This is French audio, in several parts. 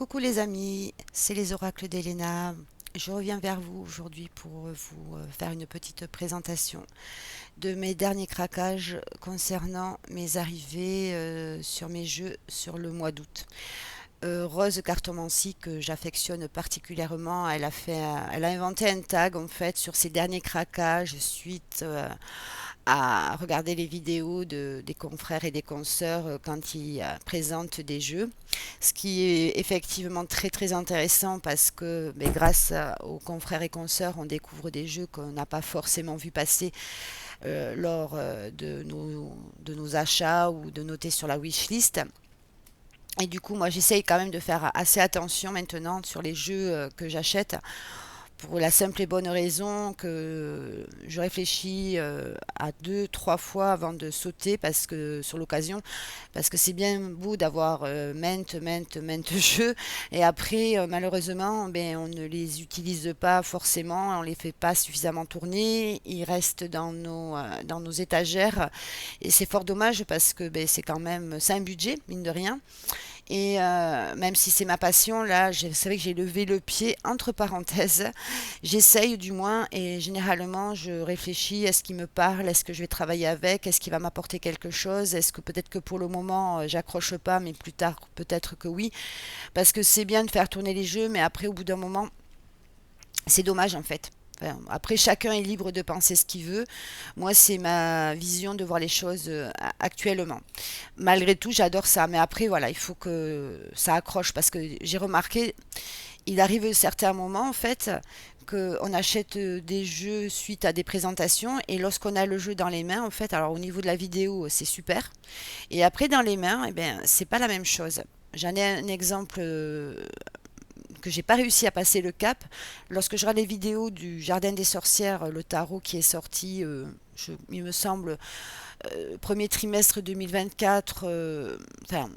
Coucou les amis, c'est les oracles d'Elena. Je reviens vers vous aujourd'hui pour vous faire une petite présentation de mes derniers craquages concernant mes arrivées sur mes jeux sur le mois d'août. Rose Cartomancie, que j'affectionne particulièrement, elle a inventé un tag en fait sur ses derniers craquages suite à regarder les vidéos des confrères et des consoeurs quand ils présentent des jeux. Ce qui est effectivement très très intéressant parce que grâce aux confrères et consoeurs, on découvre des jeux qu'on n'a pas forcément vu passer lors de nos achats ou de noter sur la wishlist. Et du coup, moi, j'essaye quand même de faire assez attention maintenant sur les jeux que j'achète pour la simple et bonne raison que je réfléchis à deux, trois fois avant de sauter parce que sur l'occasion, parce que c'est bien beau d'avoir maintes jeux et après malheureusement on ne les utilise pas forcément, on les fait pas suffisamment tourner, ils restent dans nos étagères et c'est fort dommage parce que c'est un budget mine de rien et même si c'est ma passion, là, c'est vrai que j'ai levé le pied entre parenthèses. J'essaye du moins et généralement je réfléchis à ce qui me parle, est-ce que je vais travailler avec, est-ce qu'il va m'apporter quelque chose, est-ce que peut-être que pour le moment j'accroche pas, mais plus tard peut-être que oui. Parce que c'est bien de faire tourner les jeux, mais après au bout d'un moment, c'est dommage en fait. Enfin, après, chacun est libre de penser ce qu'il veut. Moi, c'est ma vision de voir les choses actuellement. Malgré tout, j'adore ça. Mais après, voilà, il faut que ça accroche parce que j'ai remarqué, il arrive certains moments, en fait, qu'on achète des jeux suite à des présentations et lorsqu'on a le jeu dans les mains, en fait, alors au niveau de la vidéo, c'est super. Et après, dans les mains, eh bien, c'est pas la même chose. J'en ai un exemple que j'ai pas réussi à passer le cap. Lorsque je regarde les vidéos du Jardin des Sorcières, le tarot qui est sorti, il me semble, premier trimestre 2024, enfin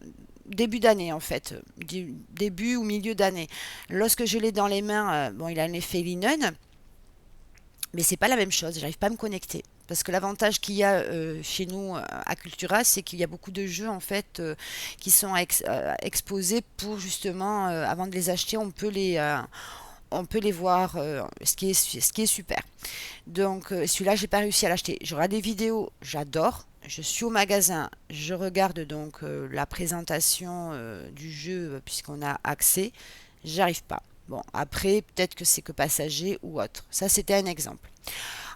début d'année en fait, début ou milieu d'année. Lorsque je l'ai dans les mains, bon, il a un effet linen, mais c'est pas la même chose. J'arrive pas à me connecter. Parce que l'avantage qu'il y a chez nous à Cultura, c'est qu'il y a beaucoup de jeux en fait qui sont exposés pour justement, avant de les acheter, on peut les voir, ce qui est super. Donc celui-là, j'ai pas réussi à l'acheter. Je regarde des vidéos, j'adore. Je suis au magasin, je regarde donc la présentation du jeu puisqu'on a accès. J'arrive pas. Bon, après, peut-être que c'est que passager ou autre. Ça, c'était un exemple.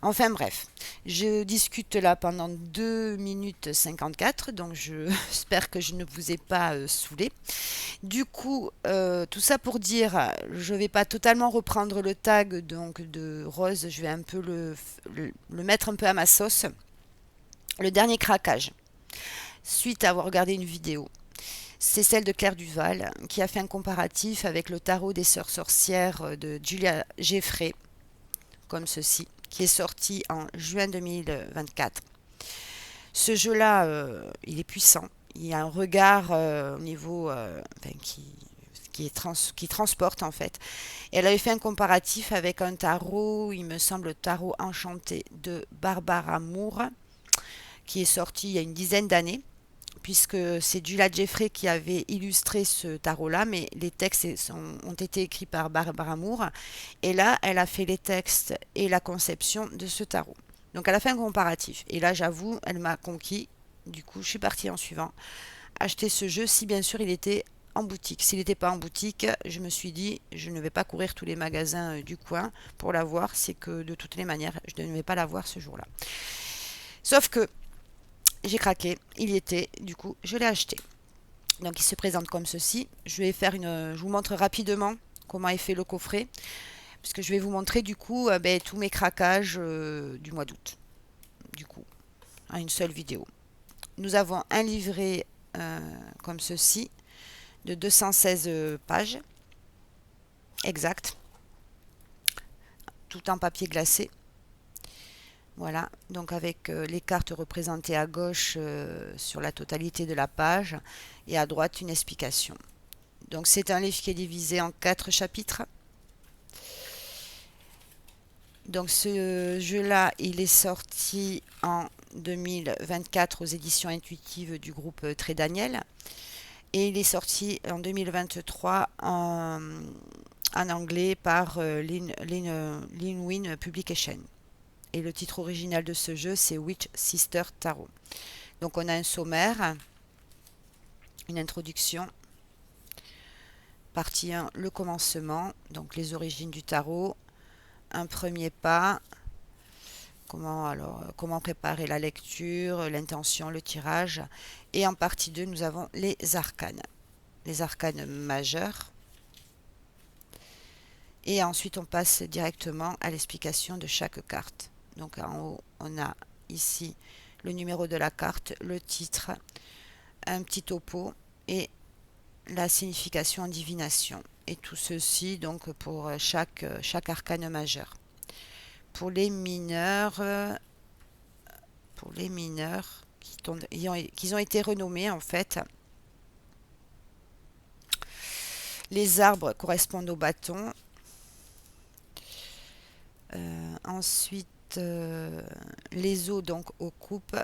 Enfin bref, je discute là pendant 2 minutes 54, donc j'espère que je ne vous ai pas saoulé. Du coup, tout ça pour dire, je vais pas totalement reprendre le tag donc de Rose, je vais un peu le mettre un peu à ma sauce. Le dernier craquage, suite à avoir regardé une vidéo, c'est celle de Claire Duval qui a fait un comparatif avec le tarot des sœurs sorcières de Julia Jeffrey, comme ceci, qui est sorti en juin 2024. Ce jeu-là, il est puissant. Il y a un regard au niveau qui transporte en fait. Et elle avait fait un comparatif avec un tarot, il me semble, le tarot enchanté de Barbara Moore, qui est sorti il y a une dizaine d'années, puisque c'est Julia Jeffrey qui avait illustré ce tarot-là, mais les textes ont été écrits par Barbara Moore. Et là, elle a fait les textes et la conception de ce tarot. Donc elle a fait un comparatif. Et là, j'avoue, elle m'a conquis. Du coup, je suis partie en suivant acheter ce jeu si bien sûr il était en boutique. S'il n'était pas en boutique, je me suis dit, je ne vais pas courir tous les magasins du coin pour l'avoir. C'est que de toutes les manières, je ne vais pas l'avoir ce jour-là. Sauf que j'ai craqué, il y était, du coup, je l'ai acheté. Donc il se présente comme ceci. Je vous montre rapidement comment est fait le coffret, puisque je vais vous montrer du coup tous mes craquages du mois d'août, du coup, à une seule vidéo. Nous avons un livret comme ceci, de 216 pages, exact, tout en papier glacé. Voilà, donc avec les cartes représentées à gauche sur la totalité de la page et à droite une explication. Donc c'est un livre qui est divisé en 4 chapitres. Donc ce jeu-là, il est sorti en 2024 aux éditions intuitives du groupe Très Daniel. Et il est sorti en 2023 en anglais par Linwin Publication. Et le titre original de ce jeu, c'est Witch Sister Tarot. Donc on a un sommaire, une introduction, partie 1, le commencement, donc les origines du tarot, un premier pas, comment préparer la lecture, l'intention, le tirage. Et en partie 2, nous avons les arcanes majeurs. Et ensuite, on passe directement à l'explication de chaque carte. Donc en haut, on a ici le numéro de la carte, le titre, un petit topo et la signification en divination. Et tout ceci donc pour chaque arcane majeur. Pour les mineurs qui ont été renommés en fait, les arbres correspondent aux bâtons. Ensuite, les eaux donc aux coupes.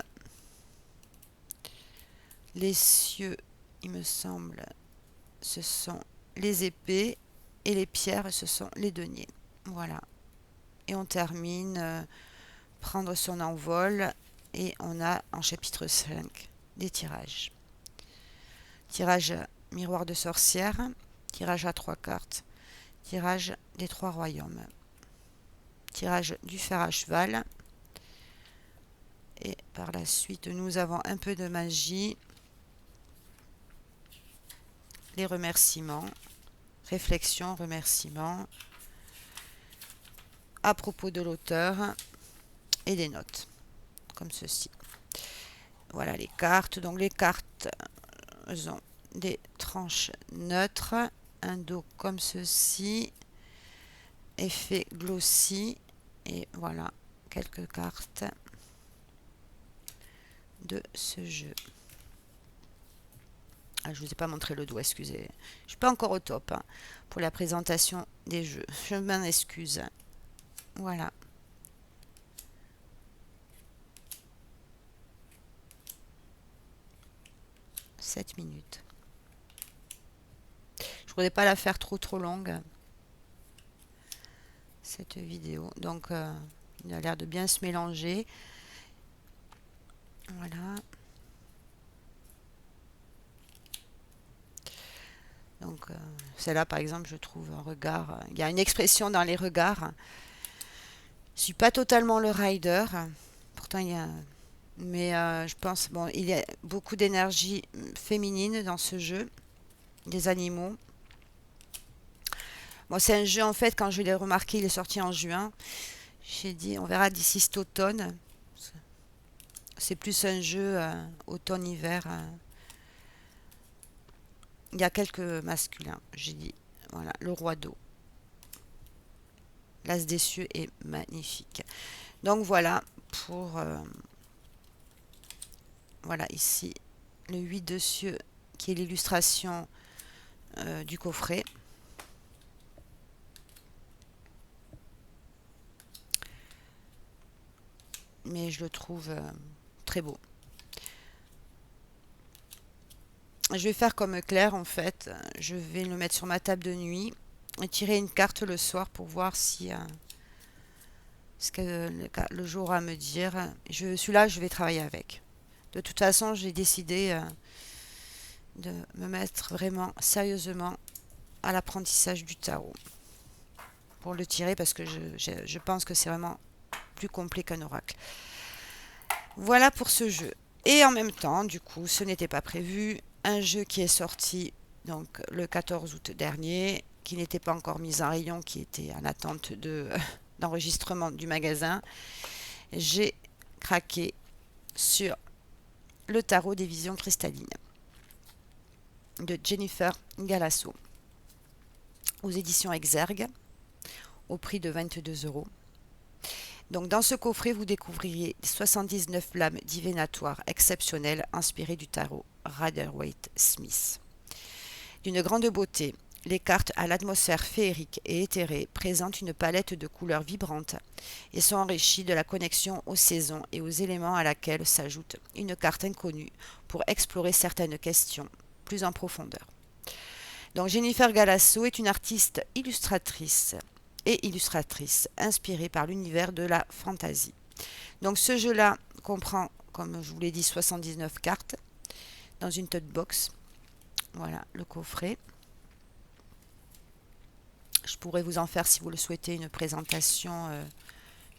Les cieux, il me semble, ce sont les épées et les pierres, ce sont les deniers. Voilà. Et on termine prendre son envol et on a en chapitre 5 des tirages. Tirage miroir de sorcière, tirage à 3 cartes, tirage des 3 royaumes, tirage du fer à cheval et par la suite nous avons un peu de magie, les remerciements, réflexion, remerciements, à propos de l'auteur et des notes, comme ceci. Voilà les cartes. Donc les cartes ont des tranches neutres, un dos comme ceci, effet glossy, et voilà quelques cartes de ce jeu. Ah, je ne vous ai pas montré le dos, excusez. Je suis pas encore au top pour la présentation des jeux. Je m'en excuse. Voilà. « 7 minutes. Je voudrais pas la faire trop longue, cette vidéo. Donc, il a l'air de bien se mélanger. Voilà. Donc, celle-là, par exemple, je trouve un regard. Il y a une expression dans les regards. Je suis pas totalement le rider. Pourtant, il y a. Mais je pense, bon, il y a beaucoup d'énergie féminine dans ce jeu. Des animaux. Bon, c'est un jeu, en fait, quand je l'ai remarqué, il est sorti en juin. J'ai dit, on verra d'ici cet automne. C'est plus un jeu automne-hiver. Il y a quelques masculins, j'ai dit. Voilà, le roi d'eau. L'as des cieux est magnifique. Donc voilà pour... voilà ici, le 8 de cieux qui est l'illustration du coffret. Mais je le trouve très beau. Je vais faire comme Claire en fait. Je vais le mettre sur ma table de nuit et tirer une carte le soir pour voir si ce que le jour a à me dire. Celui-là, je vais travailler avec. De toute façon, j'ai décidé de me mettre vraiment sérieusement à l'apprentissage du tarot pour le tirer parce que je pense que c'est vraiment plus complet qu'un oracle. Voilà pour ce jeu. Et en même temps, du coup, ce n'était pas prévu, un jeu qui est sorti donc le 14 août dernier, qui n'était pas encore mis en rayon, qui était en attente d'enregistrement du magasin. J'ai craqué sur le tarot des visions cristallines de Jennifer Galasso aux éditions Exergue au prix de 22 €. Donc dans ce coffret, vous découvrirez 79 lames divinatoires exceptionnelles inspirées du tarot Rider-Waite-Smith. D'une grande beauté, les cartes à l'atmosphère féerique et éthérée présentent une palette de couleurs vibrantes et sont enrichies de la connexion aux saisons et aux éléments à laquelle s'ajoute une carte inconnue pour explorer certaines questions plus en profondeur. Donc Jennifer Galasso est une artiste illustratrice et illustratrice inspirée par l'univers de la fantasy. Donc ce jeu-là comprend, comme je vous l'ai dit, 79 cartes dans une tote box. Voilà le coffret. Je pourrais vous en faire, si vous le souhaitez, une présentation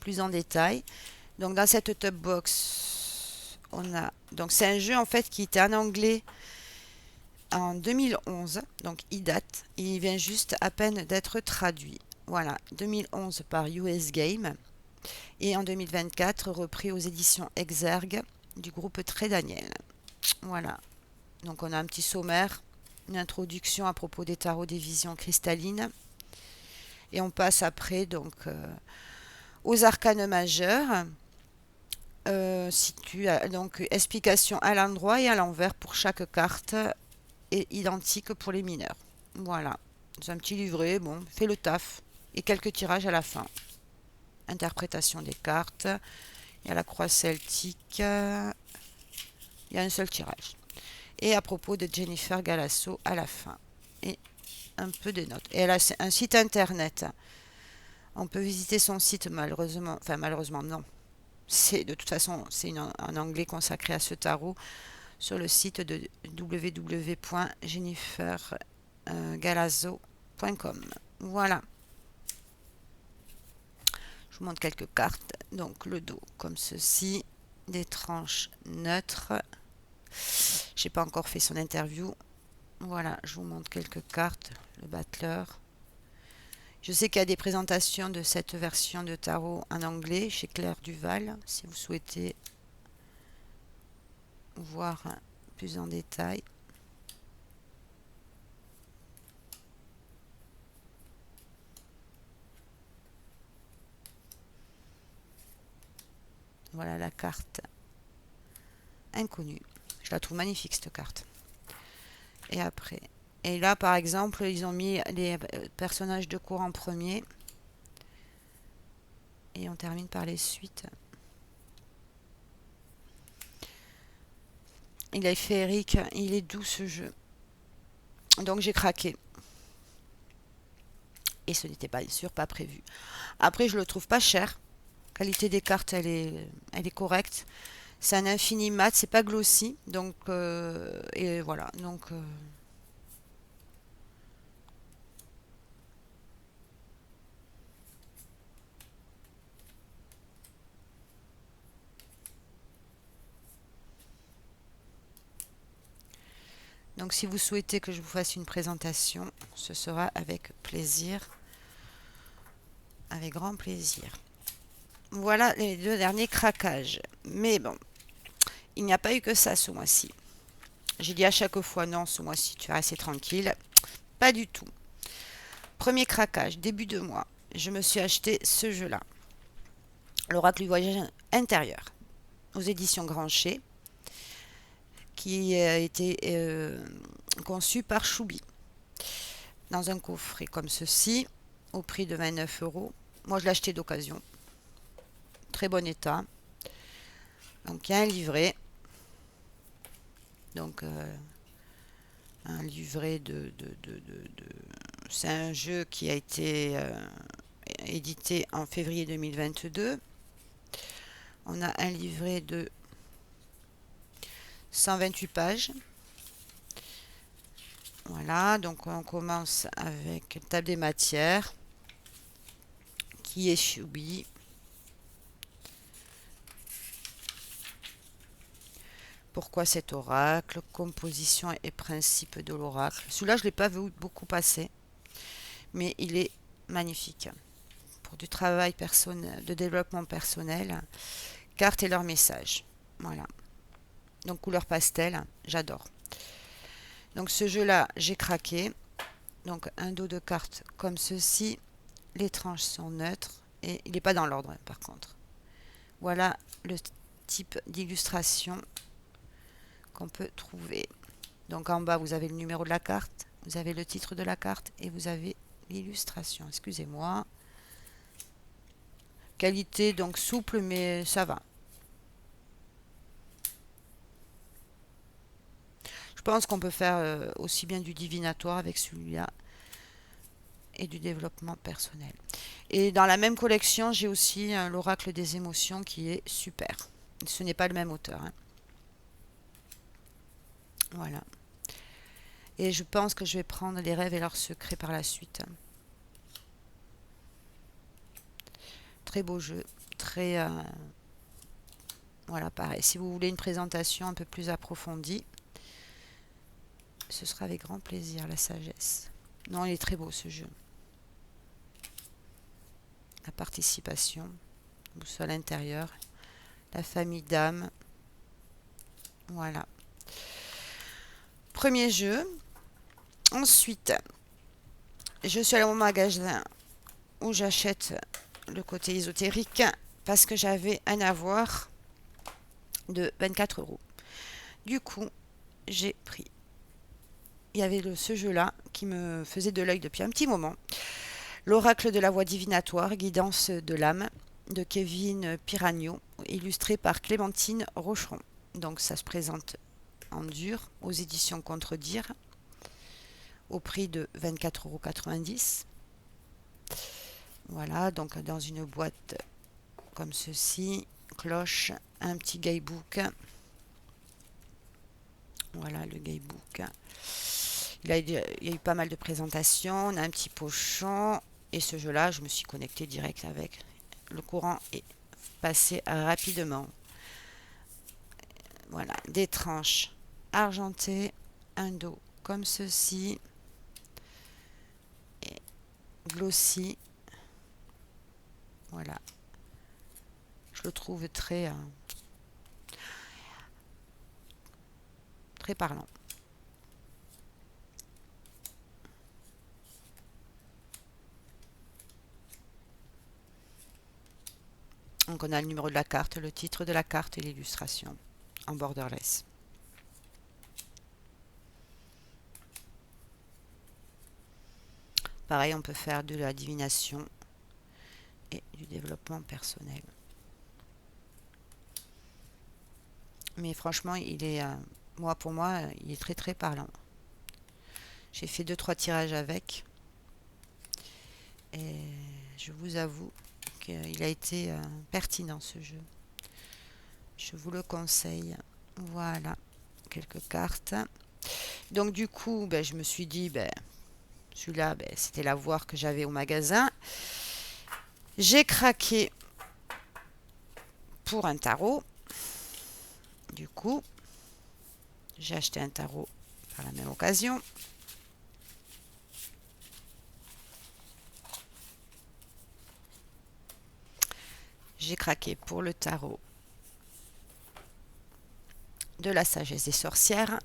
plus en détail. Donc dans cette top box, on a... Donc c'est un jeu en fait qui était en anglais en 2011. Donc il date. Il vient juste à peine d'être traduit. Voilà, 2011 par US Game. Et en 2024, repris aux éditions Exergue du groupe Très Daniel. Voilà. Donc on a un petit sommaire, une introduction à propos des tarots des visions cristallines. Et on passe après donc aux arcanes majeurs. Donc explication à l'endroit et à l'envers pour chaque carte et identique pour les mineurs. Voilà. C'est un petit livret, bon, fait le taf. Et quelques tirages à la fin. Interprétation des cartes. Il y a la croix celtique. Il y a un seul tirage. Et à propos de Jennifer Galasso à la fin. Et un peu de notes. Et elle a un site internet. On peut visiter son site malheureusement. Enfin malheureusement non. C'est de toute façon c'est en anglais consacré à ce tarot sur le site de www.jennifergalazzo.com. Voilà. Je vous montre quelques cartes. Donc le dos comme ceci, des tranches neutres. J'ai pas encore fait son interview. Voilà, je vous montre quelques cartes. Le battleur. Je sais qu'il y a des présentations de cette version de tarot en anglais chez Claire Duval, si vous souhaitez voir plus en détail. Voilà la carte inconnue. Je la trouve magnifique cette carte. Et après. Et là par exemple, ils ont mis les personnages de cours en premier. Et on termine par les suites. Il est féerique, il est doux ce jeu. Donc j'ai craqué. Et ce n'était pas sûr, pas prévu. Après, je le trouve pas cher. La qualité des cartes, elle est correcte. C'est un infini mat, c'est pas glossy. Donc, et voilà. Donc si vous souhaitez que je vous fasse une présentation, ce sera avec plaisir. Avec grand plaisir. Voilà les deux derniers craquages. Mais bon, il n'y a pas eu que ça ce mois-ci. J'ai dit à chaque fois non, ce mois-ci tu vas rester tranquille. Pas du tout. Premier craquage, début de mois. Je me suis acheté ce jeu-là. L'Oracle du voyage intérieur. Aux éditions Grancher. Qui a été conçu par Choubi. Dans un coffret comme ceci, au prix de 29 €. Moi, je l'ai acheté d'occasion. Très bon état. Donc, il y a un livret. Donc, un livret c'est un jeu qui a été édité en février 2022. On a un livret de 128 pages. Voilà, donc on commence avec une table des matières qui est Choubi. Pourquoi cet oracle? Composition et principe de l'oracle. Celui-là, je ne l'ai pas vu beaucoup passer, mais il est magnifique. Pour du travail personnel, de développement personnel, cartes et leurs messages. Voilà. Donc couleur pastel, j'adore. Donc ce jeu-là, j'ai craqué. Donc un dos de cartes comme ceci. Les tranches sont neutres et il n'est pas dans l'ordre par contre. Voilà le type d'illustration qu'on peut trouver. Donc en bas, vous avez le numéro de la carte, vous avez le titre de la carte et vous avez l'illustration. Excusez-moi. Qualité donc souple, mais ça va. pense qu'on peut faire aussi bien du divinatoire avec celui-là et du développement personnel. Et dans la même collection, j'ai aussi l'oracle des émotions qui est super. Ce n'est pas le même auteur, hein. Voilà. Et je pense que je vais prendre les rêves et leurs secrets par la suite. Très beau jeu. Très. Voilà, pareil. Si vous voulez une présentation un peu plus approfondie, ce sera avec grand plaisir, la sagesse. Non, il est très beau ce jeu. La participation, boussole intérieure, la famille d'âme. Voilà. Premier jeu. Ensuite, je suis allée au magasin où j'achète le côté ésotérique parce que j'avais un avoir de 24 euros. Du coup, j'ai pris. Il y avait ce jeu-là qui me faisait de l'œil depuis un petit moment. L'oracle de la voix divinatoire, guidance de l'âme, de Kevin Piragno, illustré par Clémentine Rocheron. Donc ça se présente en dur aux éditions Contredire, au prix de 24,90 €. Voilà, donc dans une boîte comme ceci, cloche, un petit guidebook. Voilà le guidebook. Il y a eu pas mal de présentations, on a un petit pochon, et ce jeu-là, je me suis connectée direct avec. Le courant est passé rapidement. Voilà, des tranches argentées, un dos comme ceci, et glossy. Voilà, je le trouve très, très parlant. Donc on a le numéro de la carte, le titre de la carte et l'illustration en borderless. Pareil, on peut faire de la divination et du développement personnel. Mais franchement, pour moi, il est très très parlant. J'ai fait 2-3 tirages avec et je vous avoue qu'il a été pertinent ce jeu. Je vous le conseille. Voilà, quelques cartes. Donc du coup, je me suis dit, celui-là, c'était l'avoir que j'avais au magasin. J'ai craqué pour un tarot. Du coup, j'ai acheté un tarot par la même occasion. J'ai craqué pour le tarot de la sagesse des sorcières,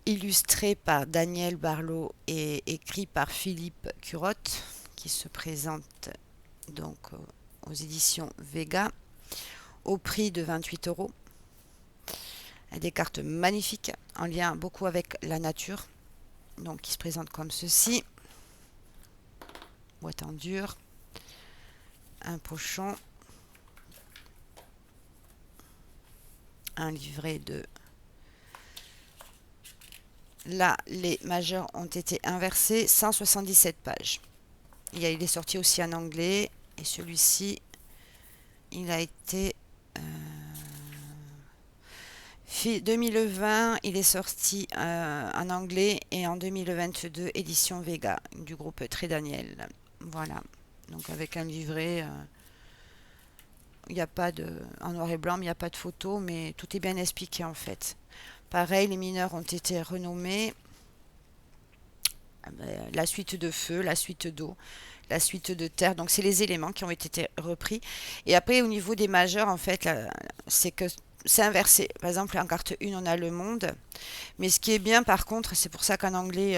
illustré par Daniel Barlow et écrit par Philippe Curotte, qui se présente donc aux éditions Vega, au prix de 28 €. Des cartes magnifiques, en lien beaucoup avec la nature, donc qui se présentent comme ceci. Boîte en dur, un pochon, un livret de... Là, les majeurs ont été inversés, 177 pages. Il est sorti aussi en anglais, et celui-ci, il a été... 2020, il est sorti en anglais, et en 2022, édition Vega, du groupe Très Daniel. Voilà, donc avec un livret... il n'y a pas en noir et blanc, mais il n'y a pas de photo, mais tout est bien expliqué en fait. Pareil, les mineurs ont été renommés. La suite de feu, la suite d'eau, la suite de terre. Donc c'est les éléments qui ont été repris. Et après, au niveau des majeurs, en fait, c'est que c'est inversé. Par exemple, en carte 1, on a le monde. Mais ce qui est bien, par contre, c'est pour ça qu'en anglais,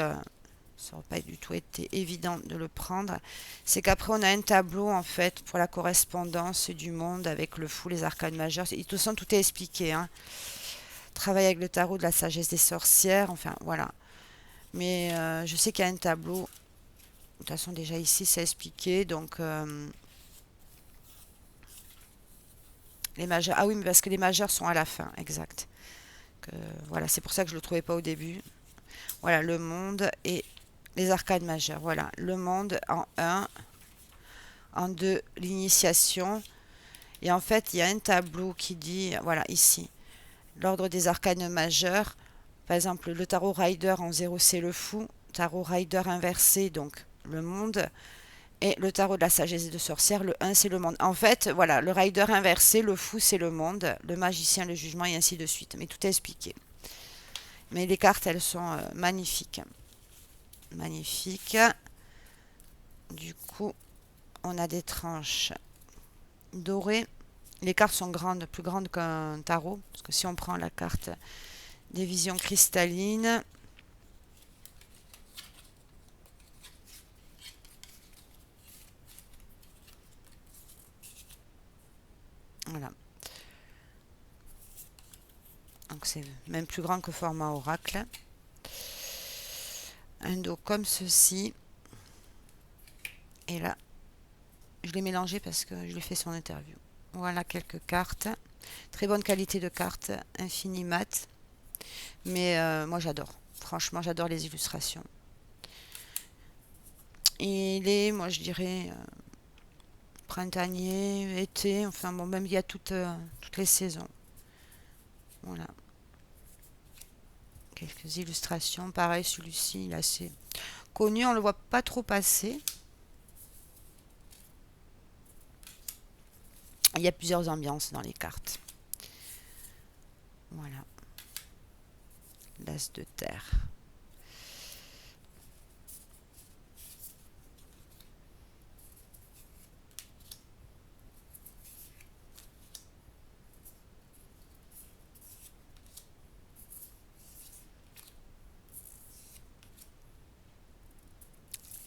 ça n'aurait pas du tout été évident de le prendre, c'est qu'après, on a un tableau, en fait, pour la correspondance du monde avec le fou, les arcanes majeures. Et de toute façon, tout est expliqué, hein. Travailler avec le tarot de la sagesse des sorcières, enfin, voilà. Mais je sais qu'il y a un tableau. De toute façon, déjà ici, c'est expliqué. Donc, les majeurs. Ah oui, mais parce que les majeurs sont à la fin, exact. Voilà, c'est pour ça que je ne le trouvais pas au début. Voilà, le monde et les arcanes majeures. Voilà, le monde en 1, en 2, l'initiation. Et en fait, il y a un tableau qui dit, voilà, ici, l'ordre des arcanes majeurs. Par exemple, le tarot rider en 0, c'est le fou. Tarot rider inversé, donc le monde. Et le tarot de la sagesse de sorcière, le 1, c'est le monde. En fait, voilà, le rider inversé, le fou, c'est le monde. Le magicien, le jugement, et ainsi de suite. Mais tout est expliqué. Mais les cartes, elles sont magnifiques. Magnifiques. Du coup, on a des tranches dorées. Les cartes sont grandes, plus grandes qu'un tarot. Parce que si on prend la carte des visions cristallines, voilà. Donc c'est même plus grand que format oracle. Un dos comme ceci. Et là, je l'ai mélangé parce que je l'ai fait son interview. Voilà quelques cartes. Très bonne qualité de cartes, infini mat. Mais moi j'adore. Franchement, j'adore les illustrations. Il est, moi je dirais, printanier, été, enfin bon, même il y a toutes les saisons. Voilà. Quelques illustrations. Pareil, celui-ci, il est assez connu, on ne le voit pas trop passer. Il y a plusieurs ambiances dans les cartes. Voilà. L'as de terre.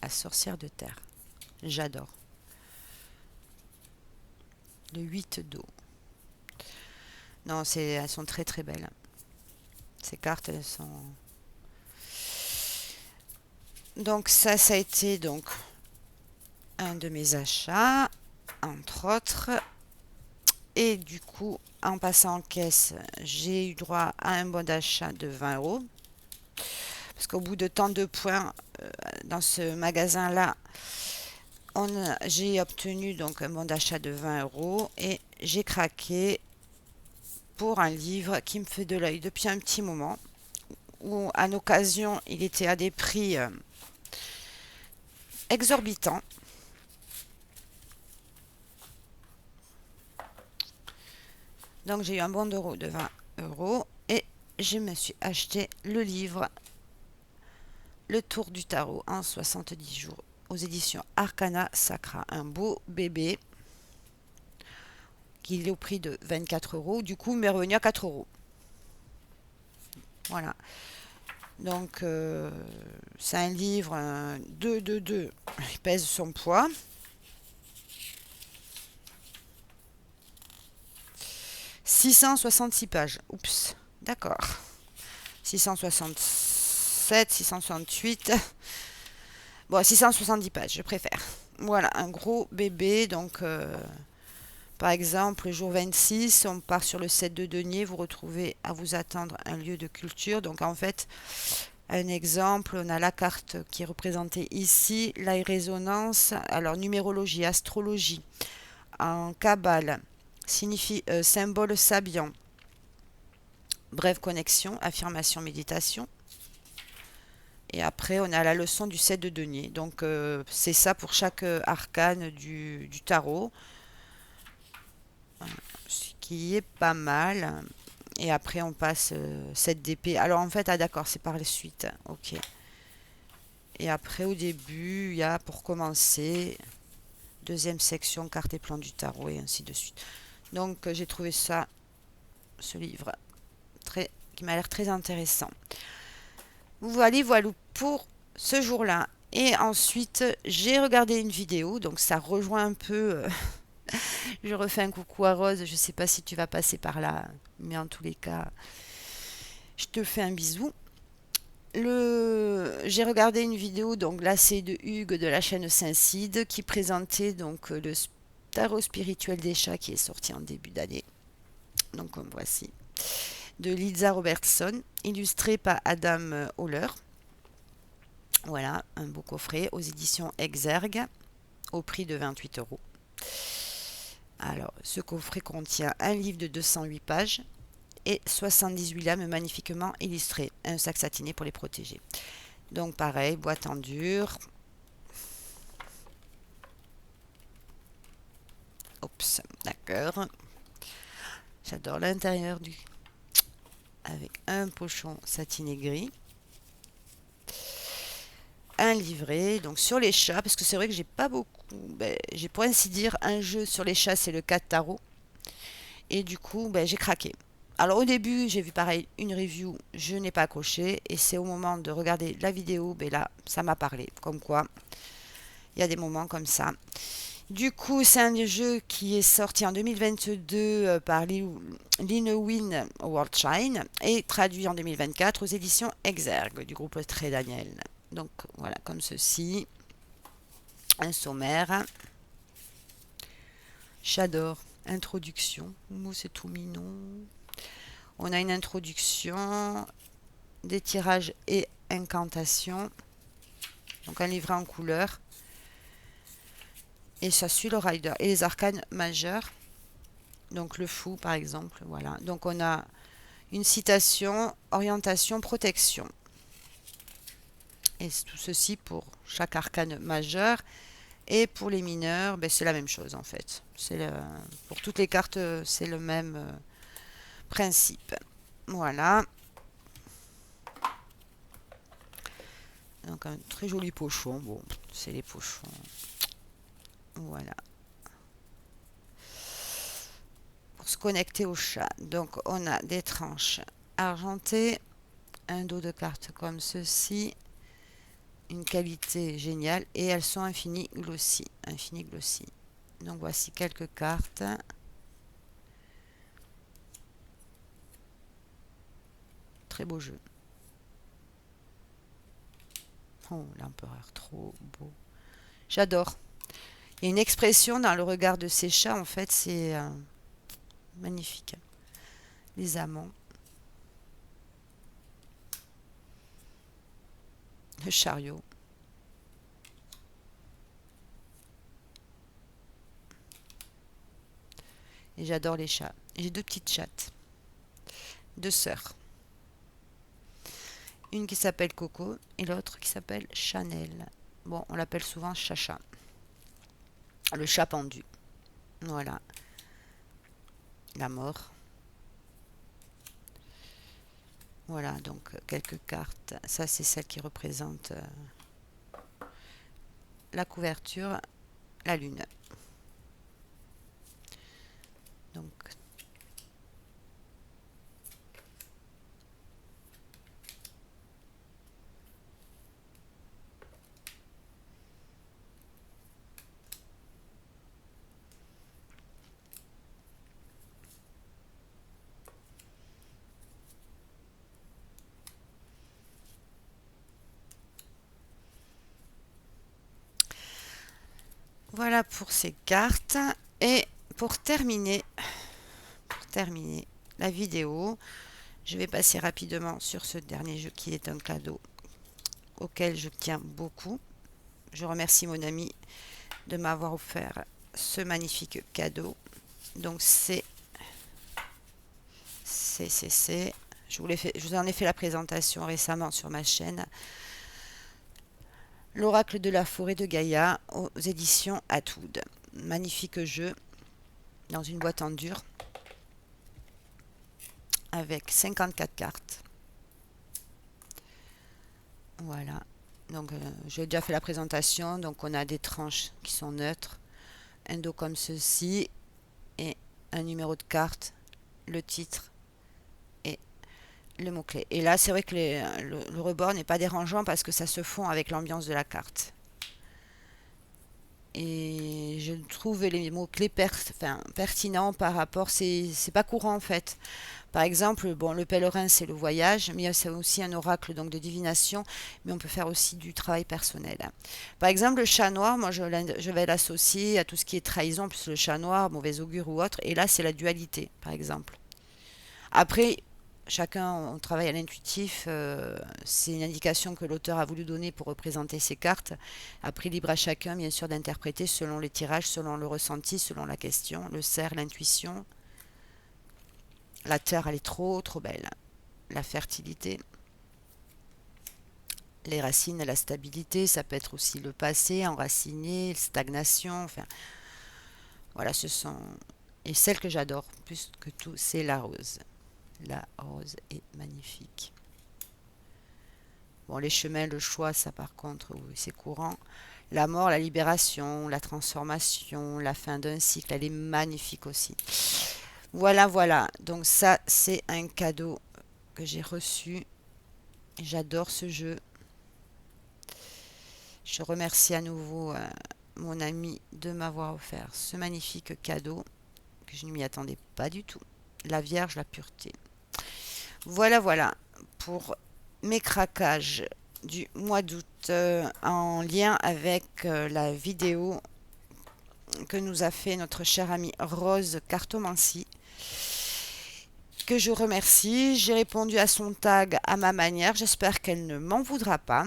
La sorcière de terre. J'adore. Le 8 d'eau. Non, elles sont très très belles. Ces cartes, elles sont... Donc ça a été donc un de mes achats, entre autres. Et du coup, en passant en caisse, j'ai eu droit à un bon d'achat de 20 euros. Parce qu'au bout de tant de points dans ce magasin-là, j'ai obtenu donc un bon d'achat de 20 euros et j'ai craqué pour un livre qui me fait de l'œil depuis un petit moment. Où, à l'occasion, il était à des prix exorbitants. Donc j'ai eu un bon de 20 euros et je me suis acheté le livre Le Tour du Tarot en 70 jours aux éditions Arcana Sacra. Un beau bébé qui est au prix de 24 euros. Du coup, il m'est revenu à 4 euros. Voilà. Donc, c'est un livre 2 de 2. Il pèse son poids. « 666 pages. Oups, d'accord. 667, 668. Bon, 670 pages, je préfère. Voilà, un gros bébé. Donc, par exemple, le jour 26, on part sur le 7 de denier. Vous retrouvez à vous attendre un lieu de culture. Donc, en fait, un exemple, on a la carte qui est représentée ici, la résonance. Alors, numérologie, astrologie, en cabale, signifie symbole sabian. Brève connexion, affirmation, méditation. Et après, on a la leçon du 7 de denier. Donc, c'est ça pour chaque arcane du tarot. Ce qui est pas mal. Et après, on passe 7 d'épée. Alors, en fait, ah d'accord, c'est par la suite. Ok. Et après, au début, il y a, pour commencer, deuxième section, carte et plan du tarot, et ainsi de suite. Donc, j'ai trouvé ça, ce livre, qui m'a l'air très intéressant. Voilà, voilà pour ce jour-là. Et ensuite, j'ai regardé une vidéo, donc ça rejoint un peu. Je refais un coucou à Rose, je sais pas si tu vas passer par là, mais en tous les cas, je te fais un bisou. J'ai regardé une vidéo, donc là c'est de Hugues de la chaîne Saint-Cide, qui présentait donc le tarot spirituel des chats qui est sorti en début d'année. Donc voici. de Lisa Robertson, illustré par Adam Holler. Voilà, un beau coffret aux éditions Exergue, au prix de 28 euros. Alors, ce coffret contient un livre de 208 pages et 78 lames magnifiquement illustrées, un sac satiné pour les protéger. Donc pareil, boîte en dur. Oups, d'accord. J'adore l'intérieur du... avec un pochon satiné gris. Un livret, donc sur les chats, parce que c'est vrai que j'ai pas beaucoup... j'ai pour ainsi dire un jeu sur les chats, c'est le 4 tarot. Et du coup, j'ai craqué. Alors au début, j'ai vu pareil une review, je n'ai pas accroché. Et c'est au moment de regarder la vidéo, là, ça m'a parlé. Comme quoi, il y a des moments comme ça. Du coup, c'est un jeu qui est sorti en 2022 par Linowin Worldshine et traduit en 2024 aux éditions Exergue du groupe Très Daniel. Donc voilà, comme ceci. Un sommaire. J'adore. Introduction. Oh, c'est tout mignon. On a une introduction, des tirages et incantations. Donc un livret en couleur. Et ça suit le rider. Et les arcanes majeurs. Donc le fou par exemple. Voilà. Donc on a une citation, orientation, protection. Et tout ceci pour chaque arcane majeur. Et pour les mineurs, c'est la même chose en fait. Pour toutes les cartes, c'est le même principe. Voilà. Donc un très joli pochon. Bon, c'est les pochons. Voilà. Pour se connecter au chat. Donc on a des tranches argentées. Un dos de cartes comme ceci. Une qualité géniale. Et elles sont infini glossy. Infini glossy. Donc voici quelques cartes. Très beau jeu. Oh, l'empereur, trop beau. J'adore. Il y a une expression dans le regard de ces chats, en fait, c'est magnifique. Les amants. Le chariot. Et j'adore les chats. J'ai deux petites chattes. Deux sœurs. Une qui s'appelle Coco et l'autre qui s'appelle Chanel. Bon, on l'appelle souvent Chacha. Le chat pendu. Voilà. La mort. Voilà, donc quelques cartes. Ça, c'est celle qui représente la couverture, la lune. Donc, voilà pour ces cartes. Et pour terminer la vidéo, je vais passer rapidement sur ce dernier jeu qui est un cadeau auquel je tiens beaucoup. Je remercie mon ami de m'avoir offert ce magnifique cadeau. Donc je vous en ai fait la présentation récemment sur ma chaîne. L'Oracle de la forêt de Gaïa aux éditions Atoud. Magnifique jeu dans une boîte en dur avec 54 cartes. Voilà. Donc j'ai déjà fait la présentation. Donc on a des tranches qui sont neutres, un dos comme ceci et un numéro de carte, le titre et le mot-clé. Et là c'est vrai que le rebord n'est pas dérangeant parce que ça se fond avec l'ambiance de la carte. Et je trouve les mots-clés pertinents par rapport, c'est pas courant en fait. Par exemple, bon, le pèlerin c'est le voyage, mais c'est aussi un oracle donc de divination, mais on peut faire aussi du travail personnel. Par exemple, le chat noir, moi je vais l'associer à tout ce qui est trahison, plus le chat noir, mauvais augure ou autre, et là c'est la dualité, par exemple. Après, chacun, on travaille à l'intuitif. C'est une indication que l'auteur a voulu donner pour représenter ses cartes. Après, libre à chacun, bien sûr, d'interpréter selon les tirages, selon le ressenti, selon la question, le cerf, l'intuition. La terre, elle est trop, trop belle. La fertilité, les racines, la stabilité, ça peut être aussi le passé, enraciné, stagnation. Enfin, voilà, ce sont. Et celle que j'adore plus que tout, c'est la rose. La rose est magnifique. Bon, les chemins, le choix, ça par contre, oui, c'est courant. La mort, la libération, la transformation, la fin d'un cycle, elle est magnifique aussi. Voilà, voilà. Donc ça, c'est un cadeau que j'ai reçu. J'adore ce jeu. Je remercie à nouveau mon ami de m'avoir offert ce magnifique cadeau que je ne m'y attendais pas du tout. La Vierge, la pureté. Voilà, voilà pour mes craquages du mois d'août en lien avec la vidéo que nous a fait notre chère amie Rose Cartomancie, que je remercie. J'ai répondu à son tag à ma manière. J'espère qu'elle ne m'en voudra pas.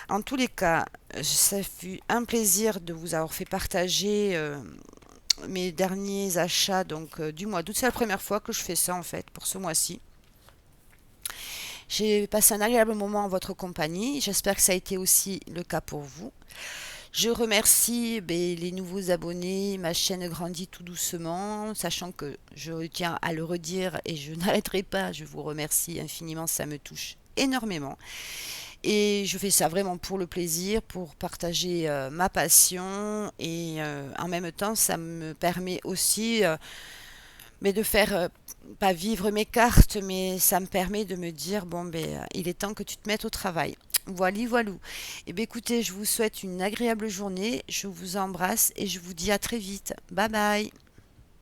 En tous les cas, ça fut un plaisir de vous avoir fait partager mes derniers achats du mois d'août. C'est la première fois que je fais ça en fait pour ce mois-ci. J'ai passé un agréable moment en votre compagnie. J'espère que ça a été aussi le cas pour vous. Je remercie les nouveaux abonnés. Ma chaîne grandit tout doucement, sachant que je tiens à le redire et je n'arrêterai pas. Je vous remercie infiniment, ça me touche énormément. Et je fais ça vraiment pour le plaisir, pour partager ma passion. Et en même temps, ça me permet aussi mais de faire, pas vivre mes cartes, mais ça me permet de me dire, bon, il est temps que tu te mettes au travail. Voilà, voilou. Et bien écoutez, je vous souhaite une agréable journée, je vous embrasse et je vous dis à très vite. Bye bye.